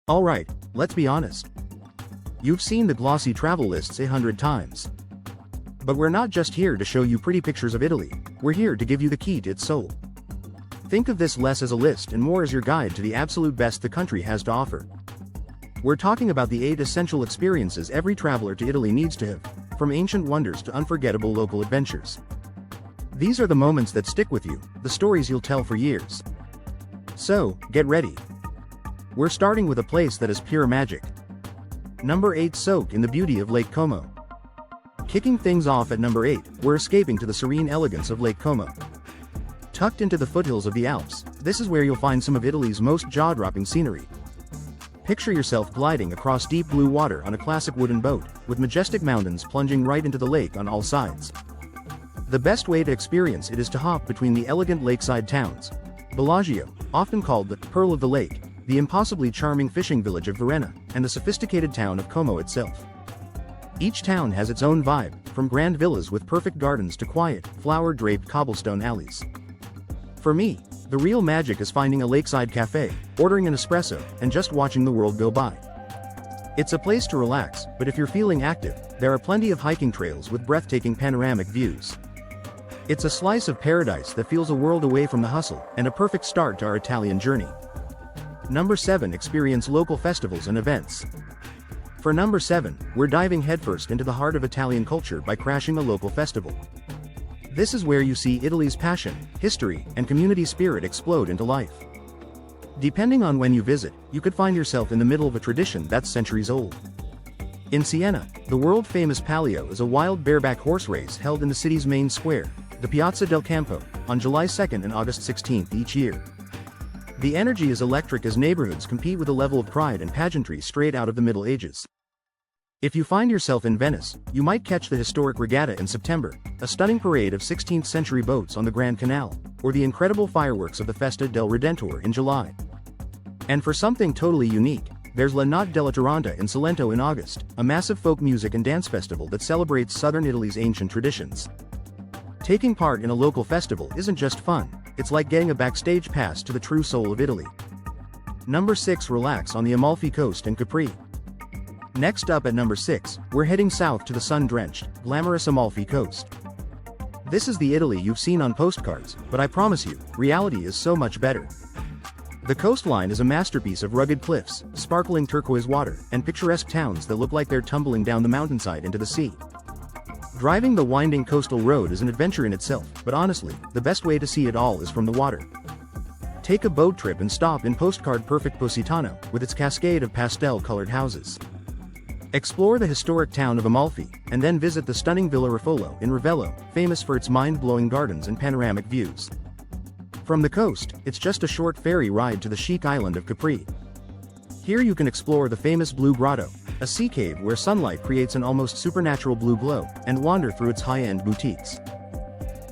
Alright, let's be honest. You've seen the glossy travel lists 100 times. But we're not just here to show you pretty pictures of Italy, we're here to give you the key to its soul. Think of this less as a list and more as your guide to the absolute best the country has to offer. We're talking about the 8 essential experiences every traveler to Italy needs to have, from ancient wonders to unforgettable local adventures. These are the moments that stick with you, the stories you'll tell for years. So, get ready. We're starting with a place that is pure magic. Number 8. Soak in the beauty of Lake Como. Kicking things off at number 8, we're escaping to the serene elegance of Lake Como. Tucked into the foothills of the Alps, this is where you'll find some of Italy's most jaw-dropping scenery. Picture yourself gliding across deep blue water on a classic wooden boat, with majestic mountains plunging right into the lake on all sides. The best way to experience it is to hop between the elegant lakeside towns. Bellagio, often called the Pearl of the Lake, the impossibly charming fishing village of Varenna, and the sophisticated town of Como itself. Each town has its own vibe, from grand villas with perfect gardens to quiet, flower-draped cobblestone alleys. For me, the real magic is finding a lakeside cafe, ordering an espresso, and just watching the world go by. It's a place to relax, but if you're feeling active, there are plenty of hiking trails with breathtaking panoramic views. It's a slice of paradise that feels a world away from the hustle, and a perfect start to our Italian journey. Number 7. Experience local festivals and events. For number 7, we're diving headfirst into the heart of Italian culture by crashing a local festival. This is where you see Italy's passion, history, and community spirit explode into life. Depending on when you visit, you could find yourself in the middle of a tradition that's centuries old. In Siena, the world-famous Palio is a wild bareback horse race held in the city's main square, the Piazza del Campo, on July 2nd and August 16th each year. The energy is electric as neighborhoods compete with a level of pride and pageantry straight out of the Middle Ages. If you find yourself in Venice, you might catch the historic regatta in September, a stunning parade of 16th-century boats on the Grand Canal, or the incredible fireworks of the Festa del Redentore in July. And for something totally unique, there's La Notte della Taranta in Salento in August, a massive folk music and dance festival that celebrates southern Italy's ancient traditions. Taking part in a local festival isn't just fun, it's like getting a backstage pass to the true soul of Italy. Number 6. Relax on the Amalfi Coast in Capri. Next up at number 6, we're heading south to the sun-drenched, glamorous Amalfi Coast. This is the Italy you've seen on postcards, but I promise you, reality is so much better. The coastline is a masterpiece of rugged cliffs, sparkling turquoise water, and picturesque towns that look like they're tumbling down the mountainside into the sea. Driving the winding coastal road is an adventure in itself, but honestly, the best way to see it all is from the water. Take a boat trip and stop in postcard-perfect Positano, with its cascade of pastel-colored houses. Explore the historic town of Amalfi, and then visit the stunning Villa Ruffolo in Ravello, famous for its mind-blowing gardens and panoramic views. From the coast, it's just a short ferry ride to the chic island of Capri. Here you can explore the famous Blue Grotto, a sea cave where sunlight creates an almost supernatural blue glow, and wander through its high-end boutiques.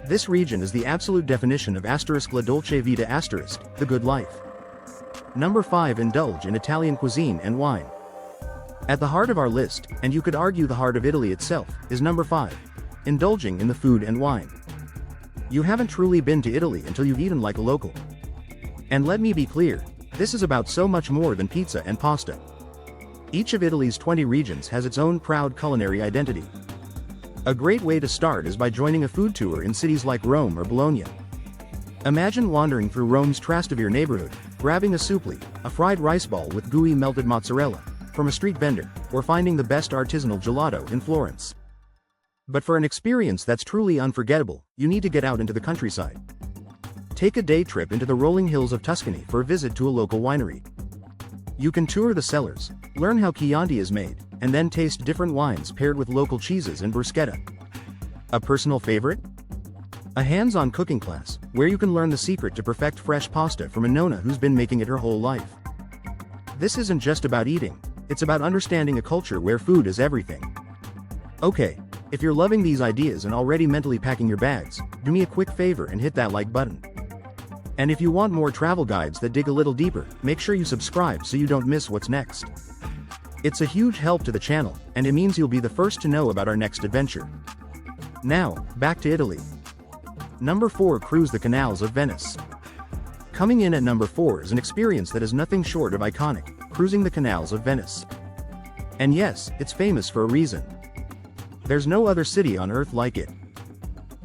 This region is the absolute definition of la dolce vita *, the good life. Number 5. Indulge in Italian cuisine and wine. At the heart of our list, and you could argue the heart of Italy itself, is number 5. Indulging in the food and wine. You haven't truly been to Italy until you've eaten like a local. And let me be clear, this is about so much more than pizza and pasta. Each of Italy's 20 regions has its own proud culinary identity. A great way to start is by joining a food tour in cities like Rome or Bologna. Imagine wandering through Rome's Trastevere neighborhood, grabbing a soupli, a fried rice ball with gooey melted mozzarella, from a street vendor, or finding the best artisanal gelato in Florence. But for an experience that's truly unforgettable, you need to get out into the countryside. Take a day trip into the rolling hills of Tuscany for a visit to a local winery. You can tour the cellars, learn how Chianti is made, and then taste different wines paired with local cheeses and bruschetta. A personal favorite? A hands-on cooking class, where you can learn the secret to perfect fresh pasta from a nonna who's been making it her whole life. This isn't just about eating, it's about understanding a culture where food is everything. Okay, if you're loving these ideas and already mentally packing your bags, do me a quick favor and hit that like button. And if you want more travel guides that dig a little deeper, make sure you subscribe so you don't miss what's next. It's a huge help to the channel, and it means you'll be the first to know about our next adventure. Now, back to Italy. Number 4. Cruise the canals of Venice. Coming in at number 4 is an experience that is nothing short of iconic, cruising the canals of Venice. And yes, it's famous for a reason. There's no other city on Earth like it.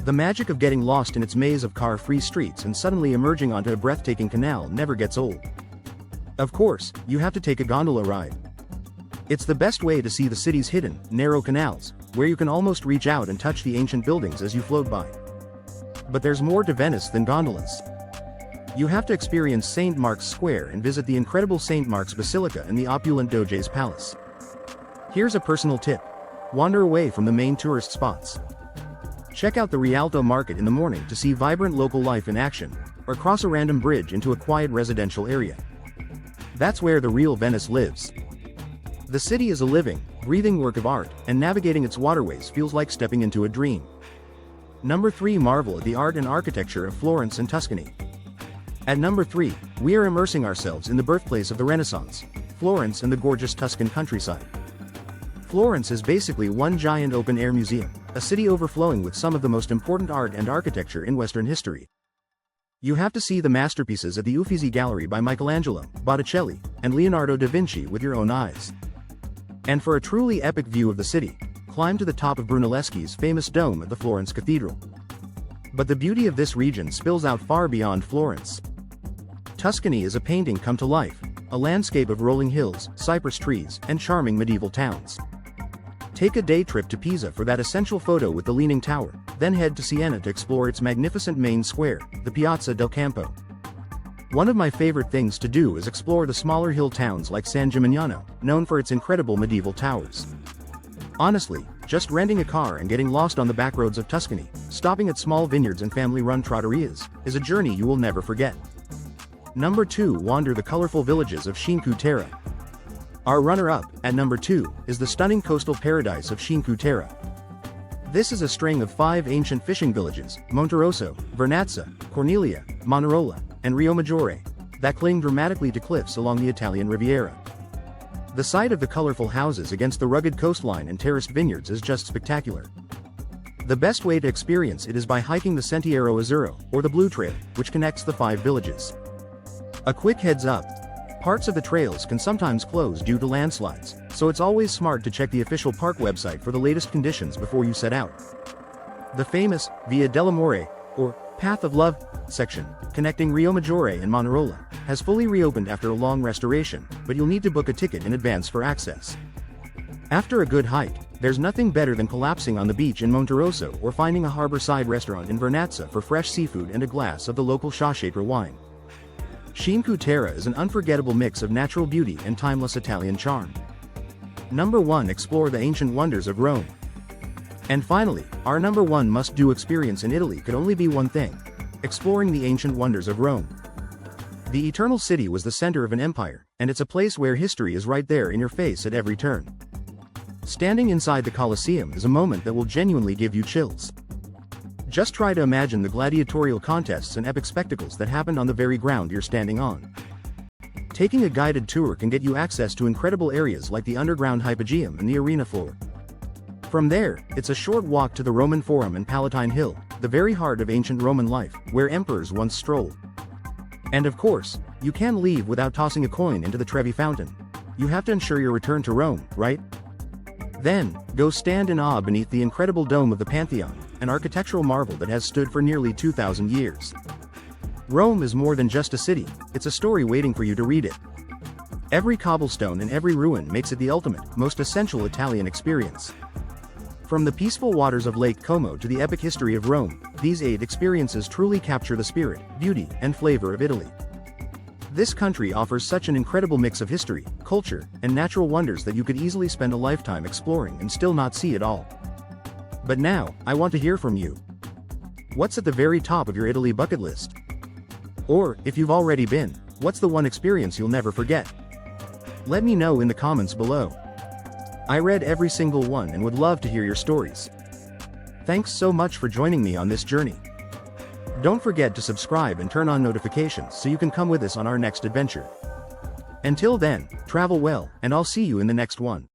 The magic of getting lost in its maze of car-free streets and suddenly emerging onto a breathtaking canal never gets old. Of course, you have to take a gondola ride. It's the best way to see the city's hidden, narrow canals, where you can almost reach out and touch the ancient buildings as you float by. But there's more to Venice than gondolas. You have to experience St. Mark's Square and visit the incredible St. Mark's Basilica and the opulent Doge's Palace. Here's a personal tip. Wander away from the main tourist spots. Check out the Rialto Market in the morning to see vibrant local life in action, or cross a random bridge into a quiet residential area. That's where the real Venice lives. The city is a living, breathing work of art, and navigating its waterways feels like stepping into a dream. Number 3. Marvel at the art and architecture of Florence and Tuscany. At number 3, we are immersing ourselves in the birthplace of the Renaissance, Florence and the gorgeous Tuscan countryside. Florence is basically one giant open-air museum, a city overflowing with some of the most important art and architecture in Western history. You have to see the masterpieces at the Uffizi Gallery by Michelangelo, Botticelli, and Leonardo da Vinci with your own eyes. And for a truly epic view of the city, climb to the top of Brunelleschi's famous dome at the Florence Cathedral. But the beauty of this region spills out far beyond Florence. Tuscany is a painting come to life, a landscape of rolling hills, cypress trees, and charming medieval towns. Take a day trip to Pisa for that essential photo with the Leaning Tower, then head to Siena to explore its magnificent main square, the Piazza del Campo. One of my favorite things to do is explore the smaller hill towns like San Gimignano, known for its incredible medieval towers. Honestly, just renting a car and getting lost on the backroads of Tuscany, stopping at small vineyards and family-run trattorias, is a journey you will never forget. Number 2. Wander the colorful villages of Cinque Terre. Our runner-up, at number 2, is the stunning coastal paradise of Cinque Terre. This is a string of 5 ancient fishing villages, Monterosso, Vernazza, Cornelia, Manarola, and Rio Maggiore, that cling dramatically to cliffs along the Italian Riviera. The sight of the colorful houses against the rugged coastline and terraced vineyards is just spectacular. The best way to experience it is by hiking the Sentiero Azzurro, or the Blue Trail, which connects the 5 villages. A quick heads up. Parts of the trails can sometimes close due to landslides, so it's always smart to check the official park website for the latest conditions before you set out. The famous Via dell'Amore, or Path of Love, section, connecting Rio Maggiore and Manarola, has fully reopened after a long restoration, but you'll need to book a ticket in advance for access. After a good hike, there's nothing better than collapsing on the beach in Monterosso or finding a harborside restaurant in Vernazza for fresh seafood and a glass of the local Sciacca wine. Cinque Terre is an unforgettable mix of natural beauty and timeless Italian charm. Number 1. Explore the ancient wonders of Rome. And finally, our number 1 must-do experience in Italy could only be one thing: exploring the ancient wonders of Rome. The Eternal City was the center of an empire, and it's a place where history is right there in your face at every turn. Standing inside the Colosseum is a moment that will genuinely give you chills. Just try to imagine the gladiatorial contests and epic spectacles that happened on the very ground you're standing on. Taking a guided tour can get you access to incredible areas like the underground Hypogeum and the arena floor. From there, it's a short walk to the Roman Forum and Palatine Hill, the very heart of ancient Roman life, where emperors once strolled. And of course, you can't leave without tossing a coin into the Trevi Fountain. You have to ensure your return to Rome, right? Then, go stand in awe beneath the incredible dome of the Pantheon, an architectural marvel that has stood for nearly 2,000 years. Rome is more than just a city, it's a story waiting for you to read it. Every cobblestone and every ruin makes it the ultimate, most essential Italian experience. From the peaceful waters of Lake Como to the epic history of Rome, these 8 experiences truly capture the spirit, beauty, and flavor of Italy. This country offers such an incredible mix of history, culture, and natural wonders that you could easily spend a lifetime exploring and still not see it all. But now, I want to hear from you. What's at the very top of your Italy bucket list? Or, if you've already been, what's the one experience you'll never forget? Let me know in the comments below. I read every single one and would love to hear your stories. Thanks so much for joining me on this journey. Don't forget to subscribe and turn on notifications so you can come with us on our next adventure. Until then, travel well, and I'll see you in the next one.